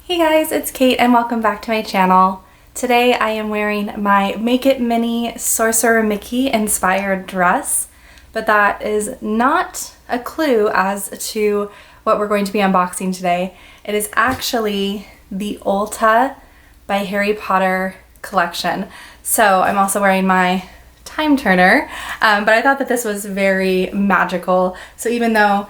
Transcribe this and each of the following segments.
Hey guys, it's Kate and welcome back to my channel. Today I am wearing my Make It Mini Sorcerer Mickey inspired dress, but that is not a clue as to what we're going to be unboxing today. It is actually the Ulta by Harry Potter collection. So I'm also wearing my time turner, but I thought that this was very magical. So even though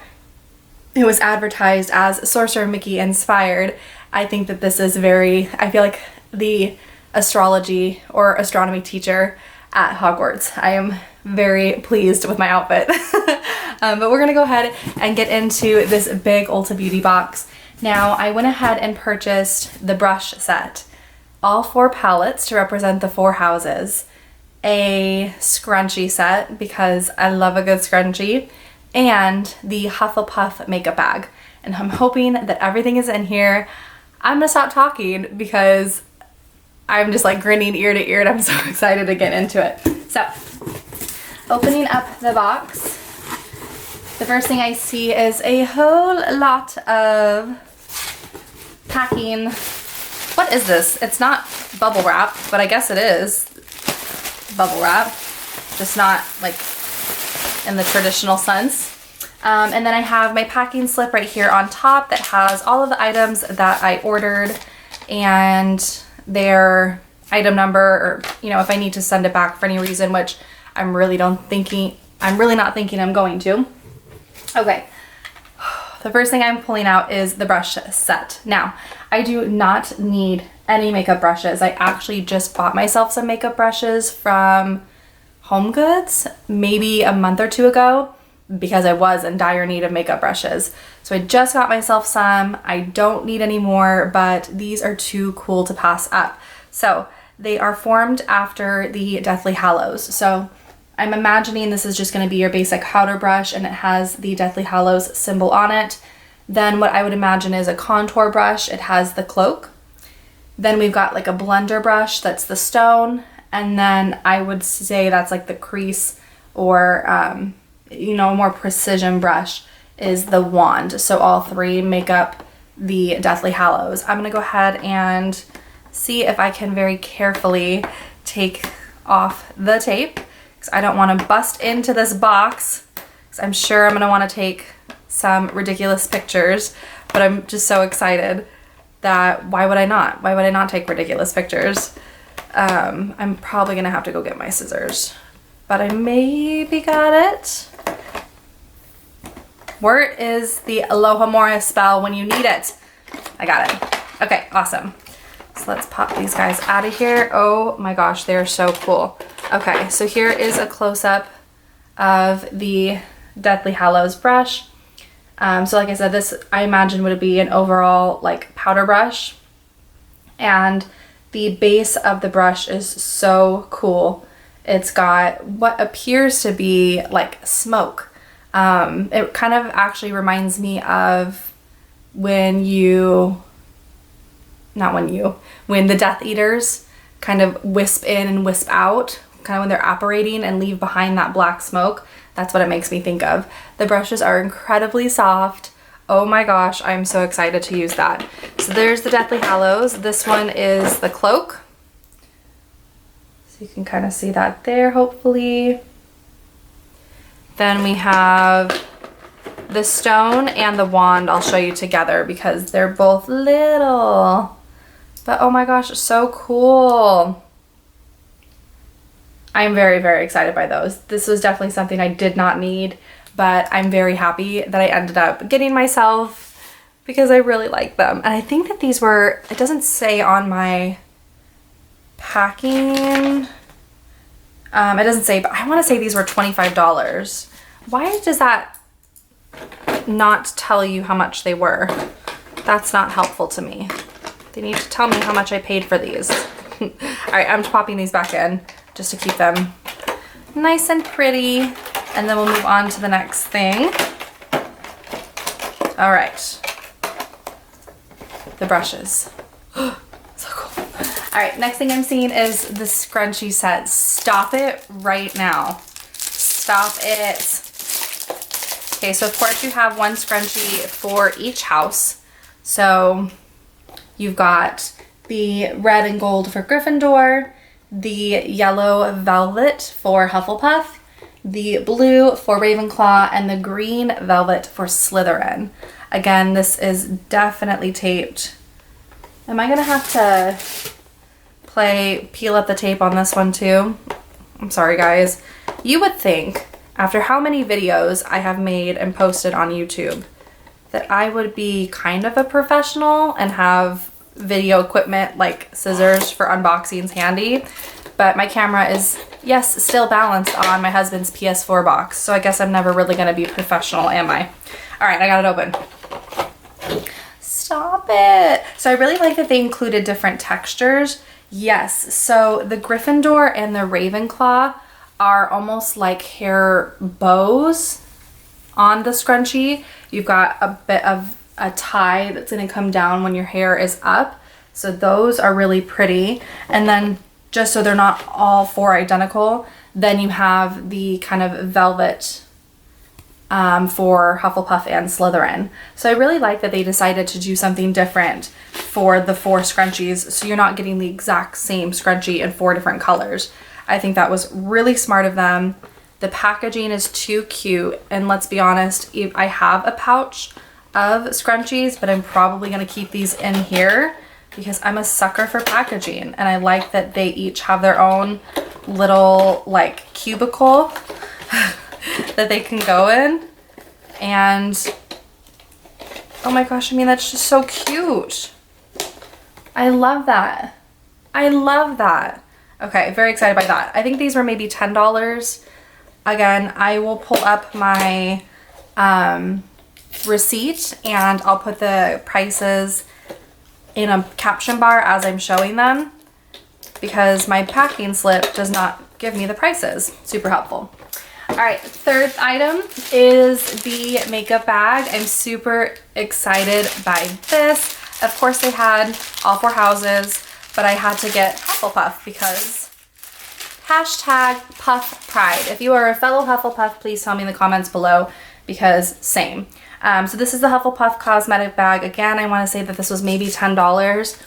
it was advertised as Sorcerer Mickey inspired, I think that this is I feel like the astrology or astronomy teacher at Hogwarts. I am very pleased with my outfit. But we're gonna go ahead and get into this big Ulta Beauty box. Now, I went ahead and purchased the brush set, all 4 palettes to represent the 4 houses, a scrunchie set because I love a good scrunchie, and the Hufflepuff makeup bag. And I'm hoping that everything is in here. I'm gonna stop talking because I'm just like grinning ear to ear and I'm so excited to get into it. So, opening up the box, the first thing I see is a whole lot of packing. What is this? It's not bubble wrap, but I guess it is bubble wrap, just not like in the traditional sense. And then I have my packing slip right here on top that has all of the items that I ordered and their item number, or if I need to send it back for any reason, which I'm really not thinking I'm going to. Okay. The first thing I'm pulling out is the brush set. Now, I do not need any makeup brushes. I actually just bought myself some makeup brushes from Home Goods maybe a month or 2 ago because I was in dire need of makeup brushes. So I just got myself some. I don't need any more, but these are too cool to pass up. So they are formed after the Deathly Hallows. So I'm imagining this is just going to be your basic powder brush and it has the Deathly Hallows symbol on it. Then what I would imagine is a contour brush. It has the cloak. Then we've got like a blender brush that's the stone. And then I would say that's like the crease or, a more precision brush is the wand. So all 3 make up the Deathly Hallows. I'm going to go ahead and see if I can very carefully take off the tape because I don't want to bust into this box because I'm sure I'm going to want to take some ridiculous pictures, but I'm just so excited that why would I not? Why would I not take ridiculous pictures? I'm probably going to have to go get my scissors, but I maybe got it. Where is the Aloha Mora spell when you need it? I got it. Okay, awesome. So let's pop these guys out of here. Oh my gosh, they're so cool. Okay, so here is a close-up of the Deathly Hallows brush. So like I said, this I imagine would be an overall like powder brush. And the base of the brush is so cool. It's got what appears to be like smoke. It kind of actually reminds me of when the Death Eaters kind of wisp in and wisp out, kind of when they're operating and leave behind that black smoke. That's what it makes me think of. The brushes are incredibly soft. Oh my gosh, I'm so excited to use that. So there's the Deathly Hallows. This one is the cloak. So you can kind of see that there, hopefully. Then we have the stone and the wand. I'll show you together because they're both little. But oh my gosh, so cool. I'm very, very excited by those. This was definitely something I did not need, but I'm very happy that I ended up getting myself because I really like them. And I think that these were, it doesn't say on my packing, it doesn't say, but I want to say these were $25. Why does that not tell you how much they were? That's not helpful to me. They need to tell me how much I paid for these. All right, I'm popping these back in just to keep them nice and pretty. And then we'll move on to the next thing. All right. The brushes. So cool. All right, next thing I'm seeing is the scrunchie set. Stop it right now. Stop it. Okay, so of course you have one scrunchie for each house. So You've got the red and gold for Gryffindor, the yellow velvet for Hufflepuff, the blue for Ravenclaw, and the green velvet for Slytherin. Again, this is definitely taped. Am I gonna have to peel up the tape on this one too? I'm sorry guys. You would think, after how many videos I have made and posted on YouTube, that I would be kind of a professional and have video equipment like scissors for unboxings handy, but my camera is, yes, still balanced on my husband's PS4 box, so I guess I'm never really gonna be professional, am I? All right, I got it open. Stop it. So I really like that they included different textures. Yes, so the Gryffindor and the Ravenclaw are almost like hair bows on the scrunchie. You've got a bit of a tie that's gonna come down when your hair is up. So those are really pretty. And then just so they're not all four identical, then you have the kind of velvet for Hufflepuff and Slytherin. So I really like that they decided to do something different for the four scrunchies, so you're not getting the exact same scrunchie in four different colors. I think that was really smart of them. The packaging is too cute, and let's be honest, I have a pouch of scrunchies, but I'm probably gonna keep these in here because I'm a sucker for packaging, and I like that they each have their own little like cubicle that they can go in. And oh my gosh, I mean, that's just so cute. I love that. I love that. Okay, very excited by that. I think these were maybe $10. Again, I will pull up my receipt and I'll put the prices in a caption bar as I'm showing them, because my packing slip does not give me the prices. Super helpful. All right, third item is the makeup bag. I'm super excited by this. Of course, they had all four houses, but I had to get Hufflepuff because hashtag Puff Pride. If you are a fellow Hufflepuff, please tell me in the comments below, because same. So this is the Hufflepuff Cosmetic Bag. Again, I want to say that this was maybe $10.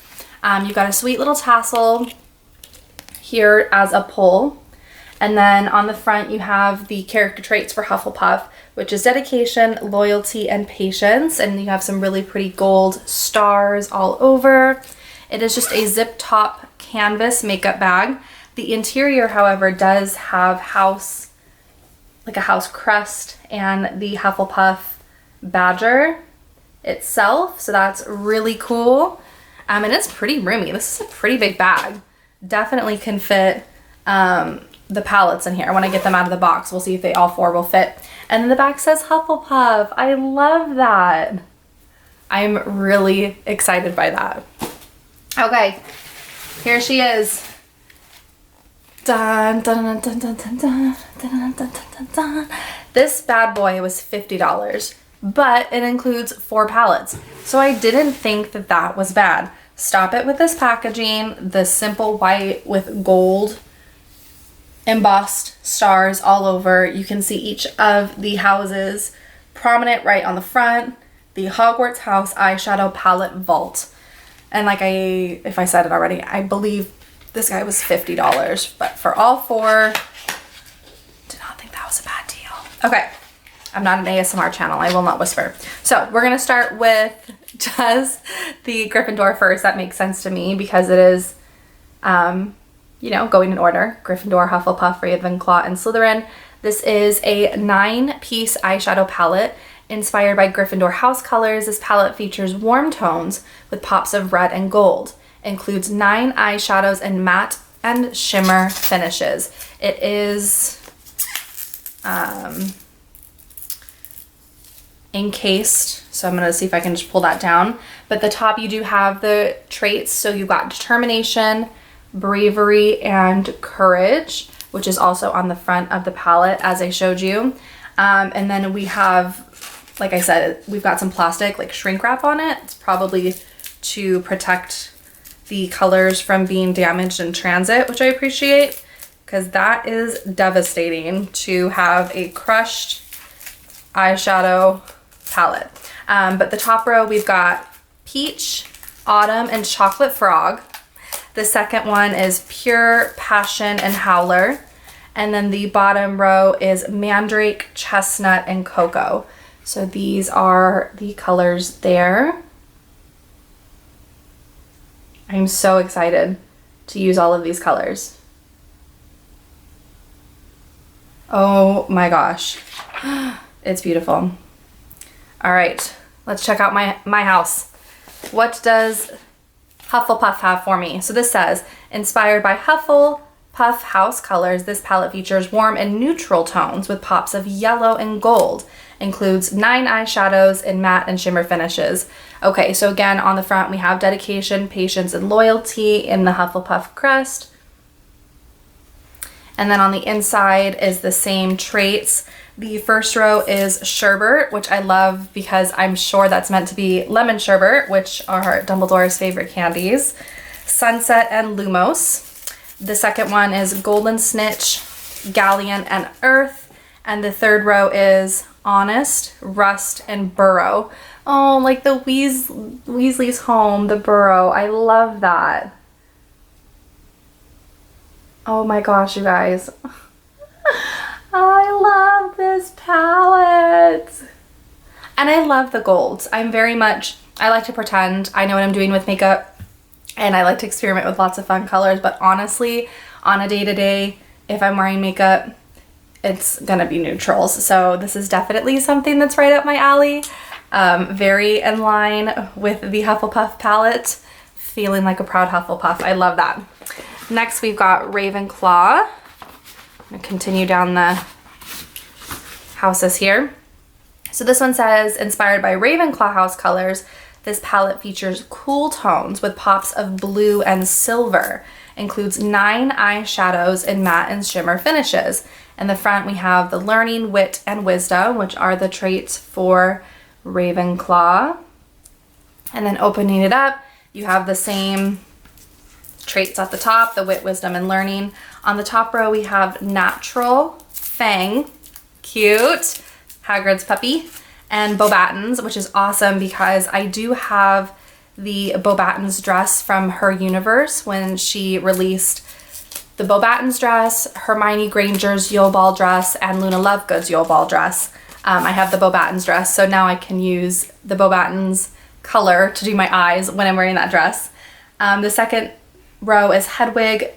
You've got a sweet little tassel here as a pull. And then on the front, you have the character traits for Hufflepuff, which is dedication, loyalty, and patience. And you have some really pretty gold stars all over. It is just a zip top canvas makeup bag. The interior, however, does have like a house crest and the Hufflepuff badger itself. So that's really cool. And it's pretty roomy. This is a pretty big bag. Definitely can fit the palettes in here. When I get them out of the box, we'll see if they all four will fit. And then the back says Hufflepuff. I love that. I'm really excited by that. Okay, here she is. Dun, dun, dun, dun, dun, dun, dun, dun, dun, dun, dun. This bad boy was $50, but it includes 4 palettes. So I didn't think that that was bad. Stop it with this packaging, the simple white with gold embossed stars all over. You can see each of the houses prominent right on the front. The Hogwarts House Eyeshadow Palette Vault. And like if I said it already, I believe this guy was $50, but for all 4, did not think that was a bad deal. Okay, I'm not an ASMR channel. I will not whisper. So we're gonna start with just the Gryffindor first. That makes sense to me because it is, you know, going in order. Gryffindor, Hufflepuff, Ravenclaw, and Slytherin. This is a 9-piece eyeshadow palette inspired by Gryffindor house colors. This palette features warm tones with pops of red and gold. Includes 9 eyeshadows and matte and shimmer finishes. It is encased, so I'm gonna see if I can just pull that down. But the top, you do have the traits, so you've got determination, bravery, and courage, which is also on the front of the palette as I showed you. And then we have, like I said, we've got some plastic like shrink wrap on it. It's probably to protect the colors from being damaged in transit, which I appreciate, because that is devastating to have a crushed eyeshadow palette. But the top row, we've got peach, Autumn and Chocolate Frog. The second one is Pure Passion and Howler. And then the bottom row is Mandrake, Chestnut, and Cocoa. So these are the colors there. I'm so excited to use all of these colors. Oh my gosh, it's beautiful. All right, let's check out my house. What does Hufflepuff have for me? So this says, inspired by Hufflepuff house colors, this palette features warm and neutral tones with pops of yellow and gold. Includes 9 eyeshadows in matte and shimmer finishes. Okay, so again, on the front we have dedication, patience, and loyalty in the Hufflepuff crest. And then on the inside is the same traits. The first row is sherbet, which I love because I'm sure that's meant to be lemon sherbet, which are Dumbledore's favorite candies. Sunset and Lumos. The second one is golden snitch, galleon, and earth. And the third row is honest, rust, and burrow. Oh, like the Weasley's home, the burrow. I love that. Oh my gosh, you guys. I love this palette. And I love the golds. I like to pretend I know what I'm doing with makeup, and I like to experiment with lots of fun colors, but honestly, on a day-to-day, if I'm wearing makeup, it's gonna be neutrals. So this is definitely something that's right up my alley. Very in line with the Hufflepuff palette. Feeling like a proud Hufflepuff. I love that. Next we've got Ravenclaw. I'm gonna continue down the houses here. So this one says, inspired by Ravenclaw house colors, this palette features cool tones with pops of blue and silver. Includes 9 eyeshadows in matte and shimmer finishes. In the front we have the learning, wit, and wisdom, which are the traits for Ravenclaw. And then opening it up, you have the same traits at the top, the wit, wisdom, and learning. On the top row we have natural, Fang, cute, Hagrid's puppy, and Beauxbatons, which is awesome because I do have the Beauxbatons dress from her universe when she released the Beauxbatons dress, Hermione Granger's Yule Ball dress, and Luna Lovegood's Yule Ball dress. I have the Beauxbatons dress, so now I can use the Beauxbatons color to do my eyes when I'm wearing that dress. The second row is Hedwig,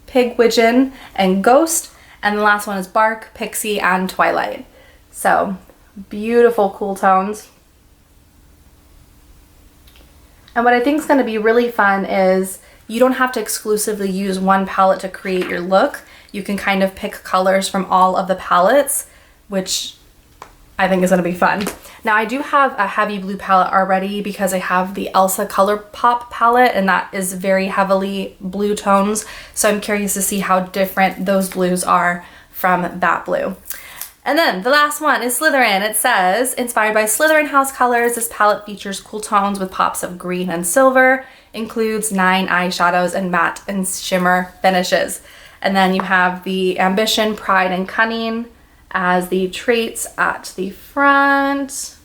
Pigwidgeon, and Ghost, and the last one is Bark, Pixie, and Twilight. So beautiful, cool tones. And what I think is going to be really fun is you don't have to exclusively use one palette to create your look. You can kind of pick colors from all of the palettes, which I think is going to be fun. Now I do have a heavy blue palette already because I have the Elsa ColourPop palette, and that is very heavily blue tones. So I'm curious to see how different those blues are from that blue. And then the last one is Slytherin. It says, inspired by Slytherin house colors, this palette features cool tones with pops of green and silver, includes 9 eyeshadows and matte and shimmer finishes. And then you have the ambition, pride, and cunning as the traits at the front.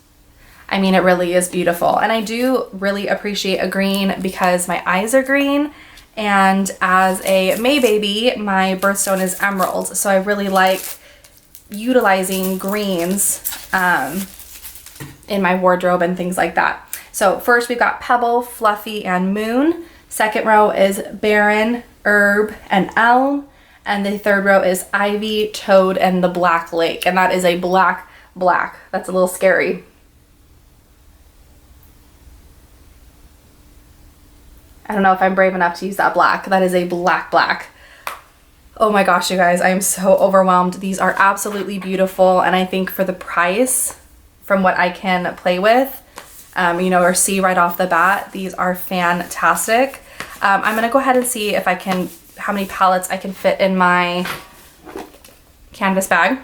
I mean, it really is beautiful. And I do really appreciate a green because my eyes are green. And as a May baby, my birthstone is emerald. So I really like utilizing greens in my wardrobe and things like that. So first we've got Pebble, Fluffy, and Moon. Second row is Baron, Herb, and Elm. And the third row is Ivy, Toad, and the Black Lake. And that is a black. That's a little scary. I don't know if I'm brave enough to use that black. That is a black. Oh my gosh, you guys, I am so overwhelmed. These are absolutely beautiful, and I think for the price, from what I can play with, or see right off the bat, these are fantastic. I'm gonna go ahead and see if I can, how many palettes I can fit in my canvas bag.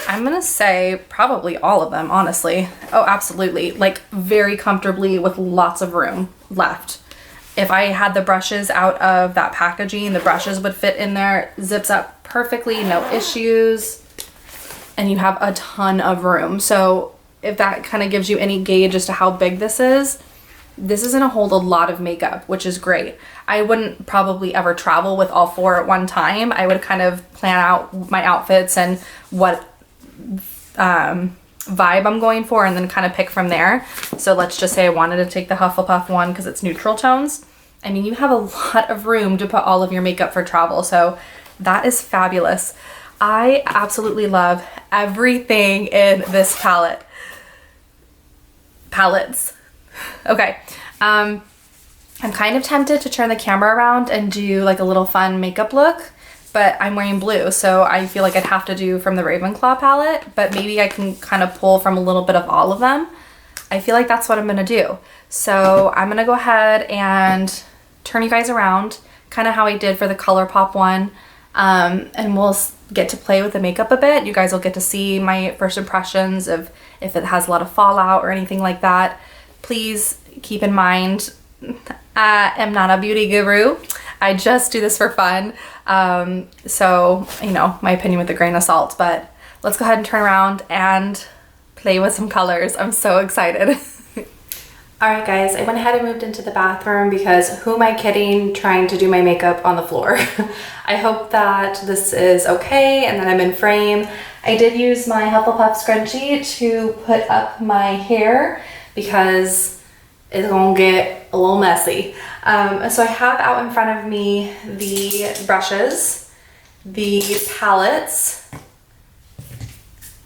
I'm gonna say probably all of them, honestly. Oh, absolutely, like very comfortably with lots of room left. If I had the brushes out of that packaging, the brushes would fit in there, zips up perfectly, no issues, and you have a ton of room. So if that kind of gives you any gauge as to how big this is, this is gonna hold a lot of makeup, which is great. I wouldn't probably ever travel with all 4 at one time. I would kind of plan out my outfits and what vibe I'm going for and then kind of pick from there. So let's just say I wanted to take the Hufflepuff one because it's neutral tones. I mean, you have a lot of room to put all of your makeup for travel, so that is fabulous. I absolutely love everything in this palettes. Okay, I'm kind of tempted to turn the camera around and do like a little fun makeup look, but I'm wearing blue, so I feel like I'd have to do from the Ravenclaw palette, but maybe I can kind of pull from a little bit of all of them. I feel like that's what I'm gonna do. So I'm gonna go ahead and turn you guys around, kind of how I did for the ColourPop one, and we'll get to play with the makeup a bit. You guys will get to see my first impressions of if it has a lot of fallout or anything like that. Please keep in mind, I am not a beauty guru. I just do this for fun. So, you know, my opinion with a grain of salt, but let's go ahead and turn around and play with some colors. I'm so excited. All right, guys, I went ahead and moved into the bathroom because who am I kidding trying to do my makeup on the floor? I hope that this is okay and that I'm in frame. I did use my Hufflepuff scrunchie to put up my hair because it's gonna get a little messy. So I have out in front of me the brushes, the palettes,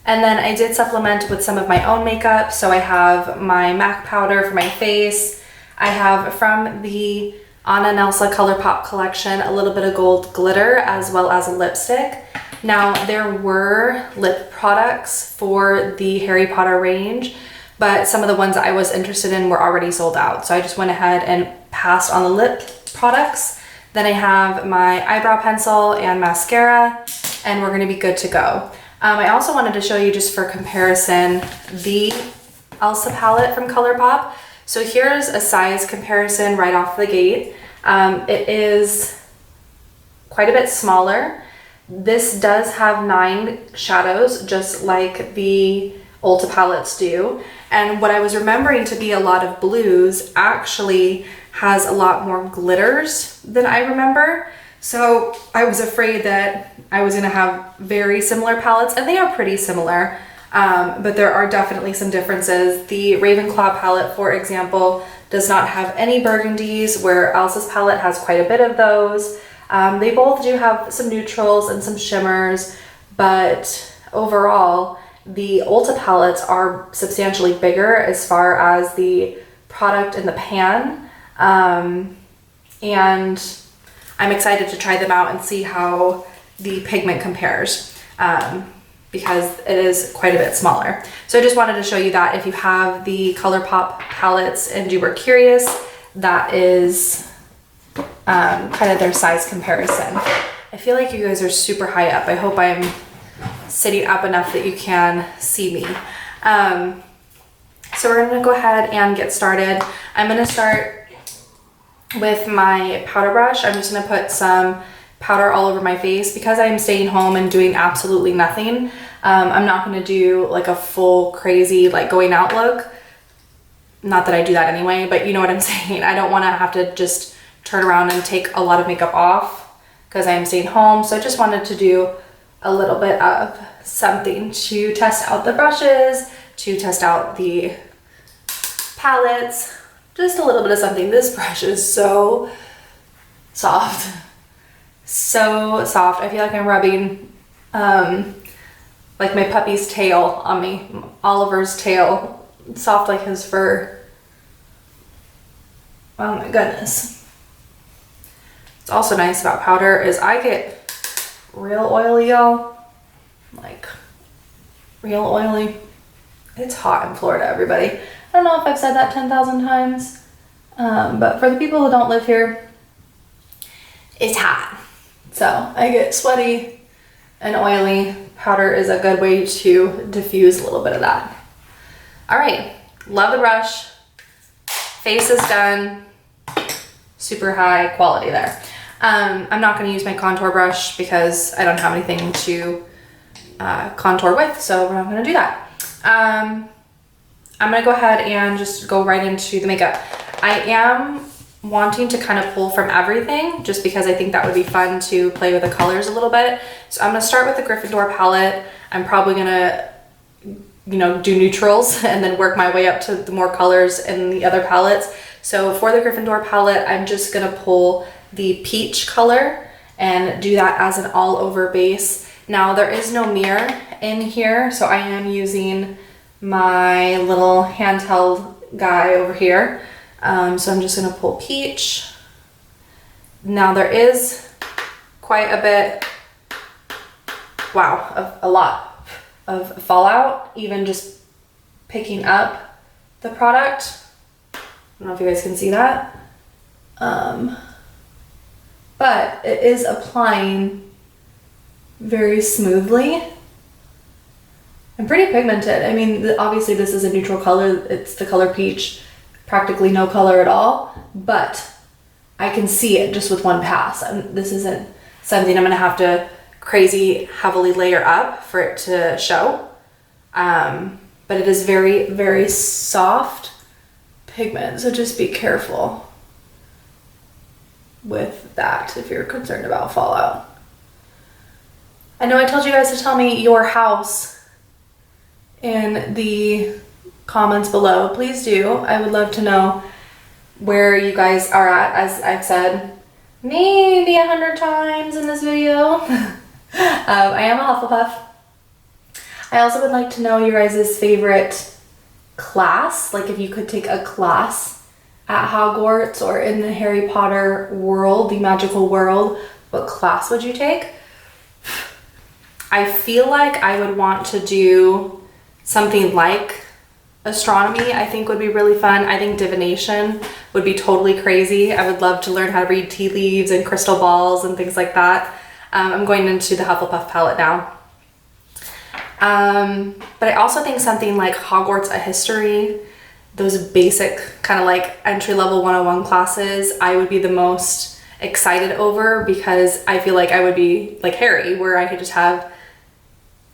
and then I did supplement with some of my own makeup. So I have my MAC powder for my face. I have from the Anna and Elsa ColourPop collection a little bit of gold glitter as well as a lipstick. Now there were lip products for the Harry Potter range, but some of the ones I was interested in were already sold out. So I just went ahead and passed on the lip products. Then I have my eyebrow pencil and mascara, and we're gonna be good to go. I also wanted to show you, just for comparison, the Elsa palette from ColourPop. So here's a size comparison right off the gate. It is quite a bit smaller. This does have 9 shadows, just like the Ulta palettes do. And what I was remembering to be a lot of blues actually has a lot more glitters than I remember. So I was afraid that I was gonna have very similar palettes, and they are pretty similar, but there are definitely some differences. The Ravenclaw palette, for example, does not have any burgundies, where Elsa's palette has quite a bit of those. They both do have some neutrals and some shimmers, but overall, the Ulta palettes are substantially bigger as far as the product in the pan, and I'm excited to try them out and see how the pigment compares, because it is quite a bit smaller. So I just wanted to show you that if you have the ColourPop palettes and you were curious, that is kind of their size comparison. I feel like you guys are super high up. I hope I'm sitting up enough that you can see me. So we're gonna go ahead and get started. I'm gonna start with my powder brush. I'm just gonna put some powder all over my face because I'm staying home and doing absolutely nothing. I'm not gonna do like a full crazy like going out look. Not that I do that anyway, but you know what I'm saying. I don't wanna have to just turn around and take a lot of makeup off because I am staying home. So I just wanted to do a little bit of something to test out the brushes, to test out the palettes, just a little bit of something. This brush is so soft. So soft. I feel like I'm rubbing like my puppy's tail on me. Oliver's tail. Soft like his fur. Oh my goodness. What's also nice about powder is I get real oily, y'all. Like real oily. It's hot in Florida, everybody. I don't know if I've said that 10,000 times, but for the people who don't live here, it's hot. So I get sweaty and oily. Powder is a good way to diffuse a little bit of that. All right, love the brush. Face is done. Super high quality there. I'm not gonna use my contour brush because I don't have anything to contour with, so we're not gonna do that. I'm gonna go ahead and just go right into the makeup. I am wanting to kind of pull from everything just because I think that would be fun to play with the colors a little bit. So I'm gonna start with the Gryffindor palette. I'm probably gonna, you know, do neutrals and then work my way up to the more colors in the other palettes. So for the Gryffindor palette, I'm just gonna pull the peach color and do that as an all over base. Now there is no mirror in here, so I am using my little handheld guy over here. So I'm just gonna pull peach. Now there is quite a bit, wow, a lot of fallout, even just picking up the product. I don't know if you guys can see that. But it is applying very smoothly and pretty pigmented. I mean, obviously this is a neutral color. It's the color peach, practically no color at all, but I can see it just with one pass. And this isn't something I'm gonna have to crazy heavily layer up for it to show. But it is very, very soft pigment, so just be careful with that if you're concerned about fallout. I know I told you guys to tell me your house in the comments below. Please do. I would love to know where you guys are at, as I've said maybe 100 times in this video. I am a Hufflepuff. I also would like to know your guys' favorite class, like if you could take a class at Hogwarts or in the Harry Potter world, the magical world, what class would you take? I feel like I would want to do something like astronomy. I think would be really fun. I think divination would be totally crazy. I would love to learn how to read tea leaves and crystal balls and things like that. I'm going into the Hufflepuff palette now. But I also think something like Hogwarts, a history, those basic kind of like entry-level 101 classes, I would be the most excited over, because I feel like I would be like Harry, where I could just have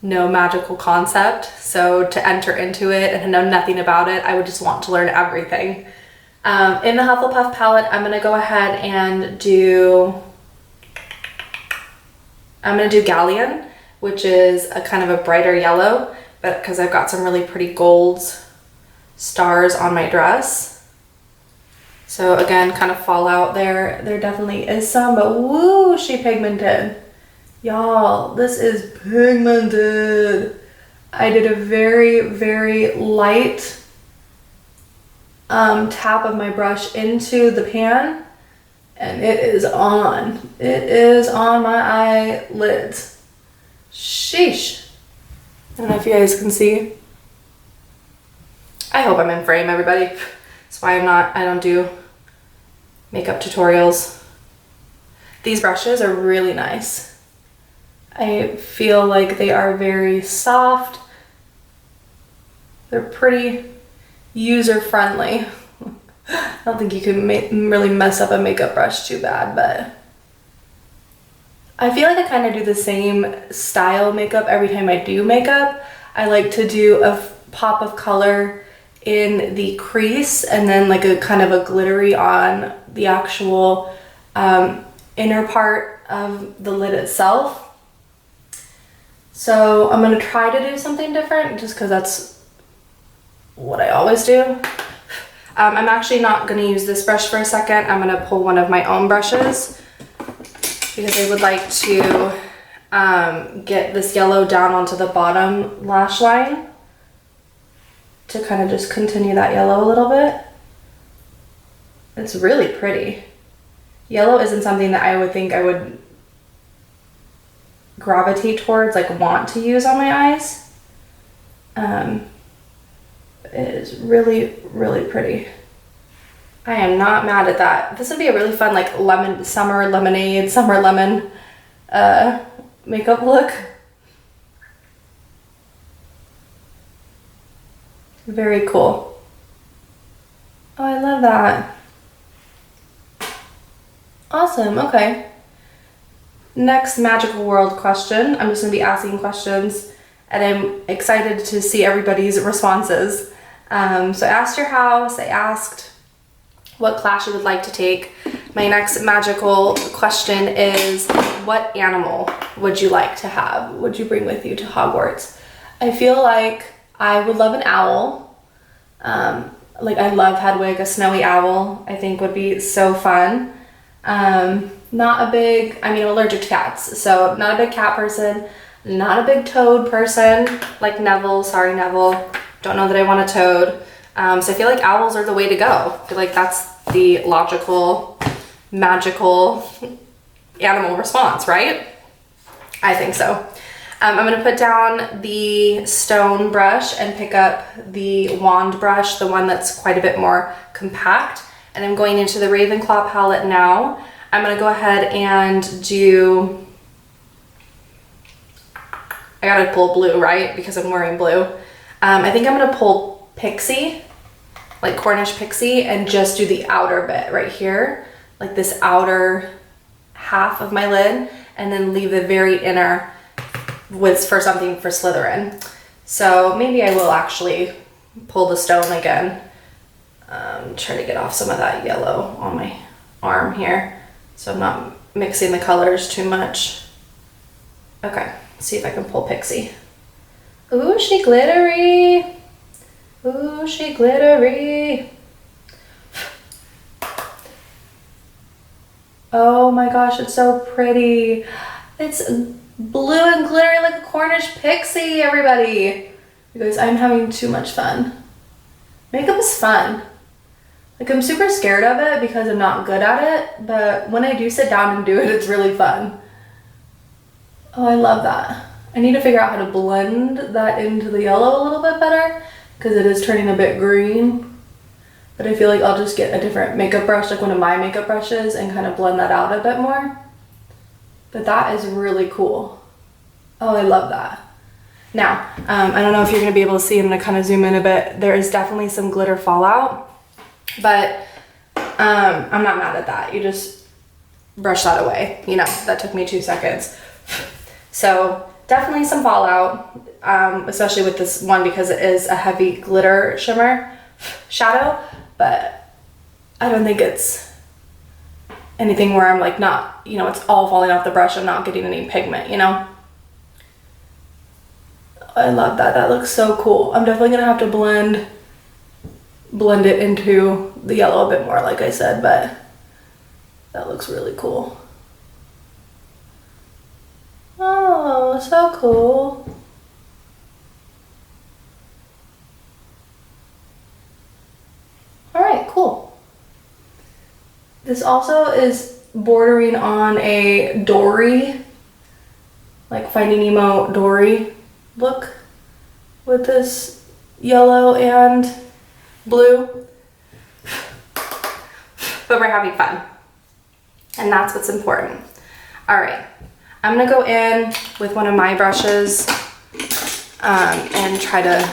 no magical concept. So to enter into it and know nothing about it, I would just want to learn everything. In the Hufflepuff palette, I'm gonna go ahead and I'm gonna do Galleon, which is a kind of a brighter yellow, but because I've got some really pretty golds stars on my dress. So again, kind of fallout there. There definitely is some, but woo, she pigmented. Y'all, this is pigmented. I did a very, very light tap of my brush into the pan, and it is on. It is on my eyelids. Sheesh. I don't know if you guys can see. I hope I'm in frame, everybody. That's why I don't do makeup tutorials. These brushes are really nice. I feel like they are very soft. They're pretty user-friendly. I don't think you can really mess up a makeup brush too bad, but I feel like I kind of do the same style makeup every time I do makeup. I like to do a pop of color in the crease and then like a kind of a glittery on the actual inner part of the lid itself. So I'm gonna try to do something different just because that's what I always do. I'm actually not gonna use this brush for a second. I'm gonna pull one of my own brushes because I would like to get this yellow down onto the bottom lash line to kind of just continue that yellow a little bit. It's really pretty. Yellow isn't something that I would think I would gravitate towards, like want to use on my eyes. It is really, really pretty. I am not mad at that. This would be a really fun like summer lemon makeup look. Very cool. Oh, I love that. Awesome, okay. Next magical world question. I'm just gonna be asking questions and I'm excited to see everybody's responses. So I asked your house, I asked what class you would like to take. My next magical question is, what animal would you like to have? Would you bring with you to Hogwarts? I feel like I would love an owl. Like I love Hedwig, a snowy owl, I think would be so fun. Not a big, I mean, I'm allergic to cats, so not a big cat person, not a big toad person, like Neville, sorry Neville, don't know that I want a toad. So I feel like owls are the way to go. I feel like that's the logical, magical animal response, right? I think so. I'm gonna put down the stone brush and pick up the wand brush, the one that's quite a bit more compact. And I'm going into the Ravenclaw palette now. I'm gonna go ahead and do, I gotta pull blue, right? Because I'm wearing blue. I think I'm gonna pull Pixie, like Cornish Pixie, and just do the outer bit right here, like this outer half of my lid, and then leave the very inner for something for Slytherin. So maybe I will actually pull the stone again. Try to get off some of that yellow on my arm here, so I'm not mixing the colors too much. Okay, see if I can pull Pixie. Ooh, she glittery. Ooh, she glittery. Oh my gosh, it's so pretty. It's blue and glittery like a Cornish Pixie, everybody. You guys, I'm having too much fun. Makeup is fun. Like, I'm super scared of it because I'm not good at it, but when I do sit down and do it, it's really fun. Oh, I love that. I need to figure out how to blend that into the yellow a little bit better because it is turning a bit green. But I feel like I'll just get a different makeup brush, like one of my makeup brushes, and kind of blend that out a bit more. But that is really cool. Oh, I love that. Now, I don't know if you're gonna be able to see, I'm gonna kind of zoom in a bit. There is definitely some glitter fallout, but I'm not mad at that. You just brush that away. You know, that took me 2 seconds. So definitely some fallout, especially with this one because it is a heavy glitter shimmer shadow, but I don't think it's anything where I'm like not, you know, it's all falling off the brush. I'm not getting any pigment, you know? I love that. That looks so cool. I'm definitely gonna have to blend it into the yellow a bit more, like I said, but that looks really cool. Oh, so cool. All right, cool. This also is bordering on a Dory, like Finding Nemo Dory look with this yellow and blue. But we're having fun. And that's what's important. All right, I'm gonna go in with one of my brushes and try to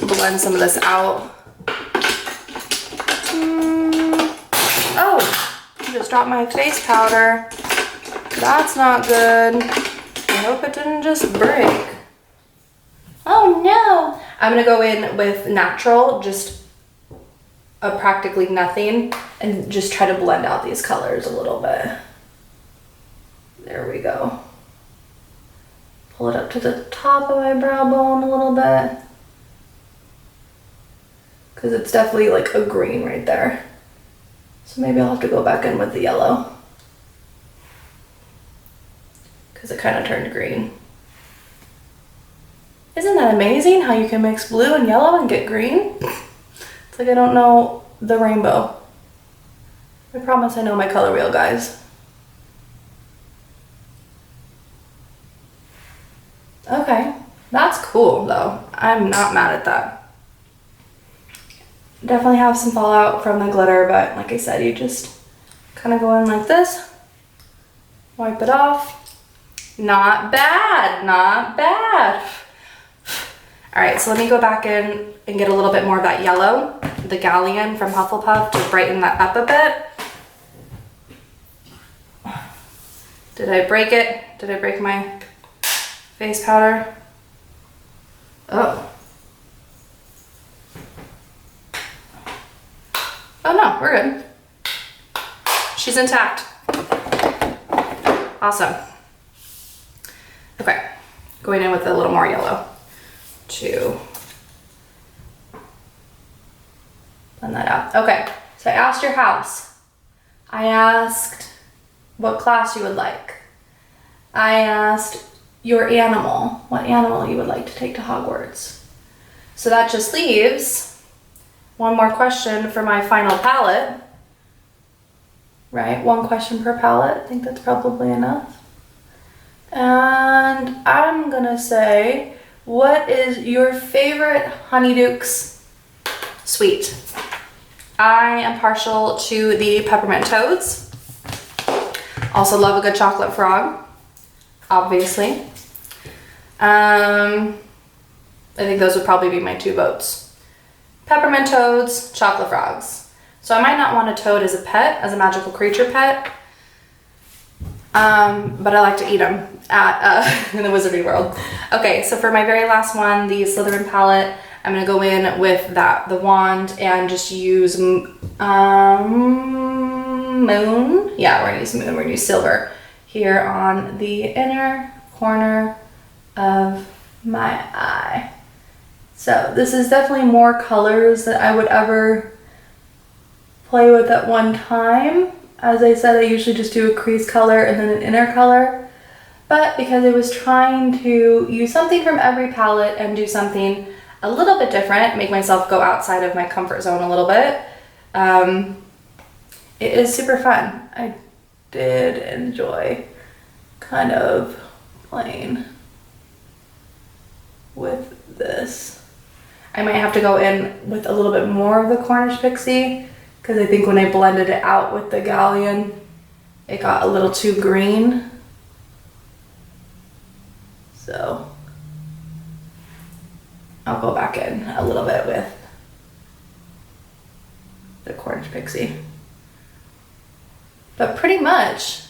blend some of this out. Oh, I just dropped my face powder. That's not good. I hope it didn't just break. Oh no! I'm gonna go in with natural, just practically nothing, and just try to blend out these colors a little bit. There we go. Pull it up to the top of my brow bone a little bit, because it's definitely like a green right there. So maybe I'll have to go back in with the yellow, because it kind of turned green. Isn't that amazing how you can mix blue and yellow and get green? It's like I don't know the rainbow. I promise I know my color wheel, guys. Okay, that's cool though. I'm not mad at that. Definitely have some fallout from the glitter, but like I said, you just kind of go in like this, wipe it off. Not bad, not bad. All right, so let me go back in and get a little bit more of that yellow, the Galleon from Hufflepuff, to brighten that up a bit. Did I break it? Did I break my face powder? Oh. Oh no, we're good. She's intact. Awesome. Okay, going in with a little more yellow to blend that out. Okay, so I asked your house. I asked what class you would like. I asked your animal, what animal you would like to take to Hogwarts. So that just leaves one more question for my final palette. Right, one question per palette. I think that's probably enough. And I'm gonna say, what is your favorite Honeydukes sweet? I am partial to the peppermint toads. Also love a good chocolate frog, obviously. I think those would probably be my two votes. Peppermint toads, chocolate frogs. So I might not want a toad as a pet, as a magical creature pet, but I like to eat them at in the Wizardry World. Okay, so for my very last one, the Slytherin palette, I'm gonna go in with the wand and just use moon. Yeah, we're gonna use moon. We're gonna use silver here on the inner corner of my eye. So this is definitely more colors than I would ever play with at one time. As I said, I usually just do a crease color and then an inner color. But because I was trying to use something from every palette and do something a little bit different, make myself go outside of my comfort zone a little bit, it is super fun. I did enjoy kind of playing with this. I might have to go in with a little bit more of the Cornish Pixie, because I think when I blended it out with the Galleon, it got a little too green. So I'll go back in a little bit with the Cornish Pixie. But pretty much,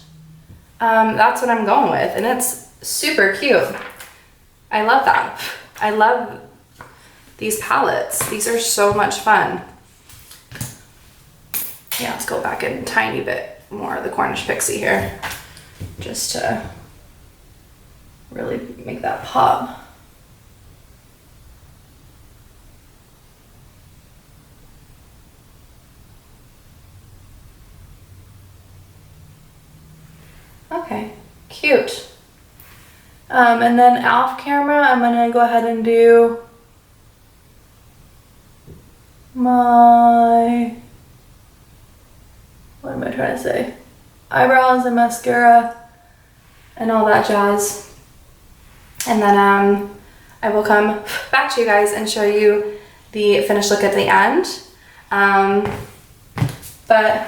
that's what I'm going with, and it's super cute. I love that. I love these palettes. These are so much fun. Yeah, let's go back in a tiny bit more of the Cornish Pixie here, just to really make that pop. Okay, cute. And then off camera, I'm gonna go ahead and do my, what am I trying to say? Eyebrows and mascara and all that jazz. And then I will come back to you guys and show you the finished look at the end. But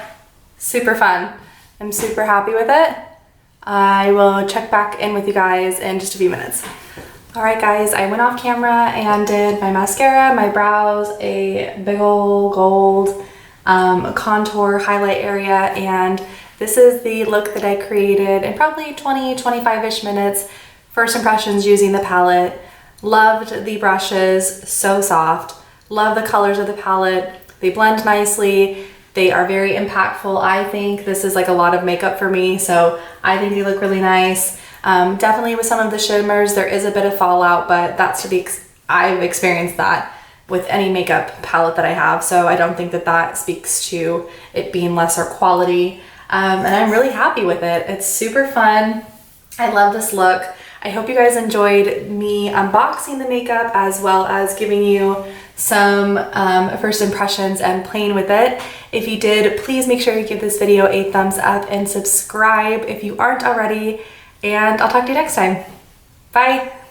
super fun. I'm super happy with it. I will check back in with you guys in just a few minutes. All right, guys, I went off camera and did my mascara, my brows, a big ol' gold contour highlight area, and this is the look that I created in probably 20-25-ish minutes. First impressions using the palette. Loved the brushes, so soft. Love the colors of the palette. They blend nicely. They are very impactful. I think this is like a lot of makeup for me, so I think they look really nice. Definitely with some of the shimmers, there is a bit of fallout, but that's to be, I've experienced that with any makeup palette that I have, so I don't think that that speaks to it being lesser quality. And I'm really happy with it. It's super fun. I love this look. I hope you guys enjoyed me unboxing the makeup as well as giving you some first impressions and playing with it. If you did, please make sure you give this video a thumbs up and subscribe if you aren't already, and I'll talk to you next time. Bye.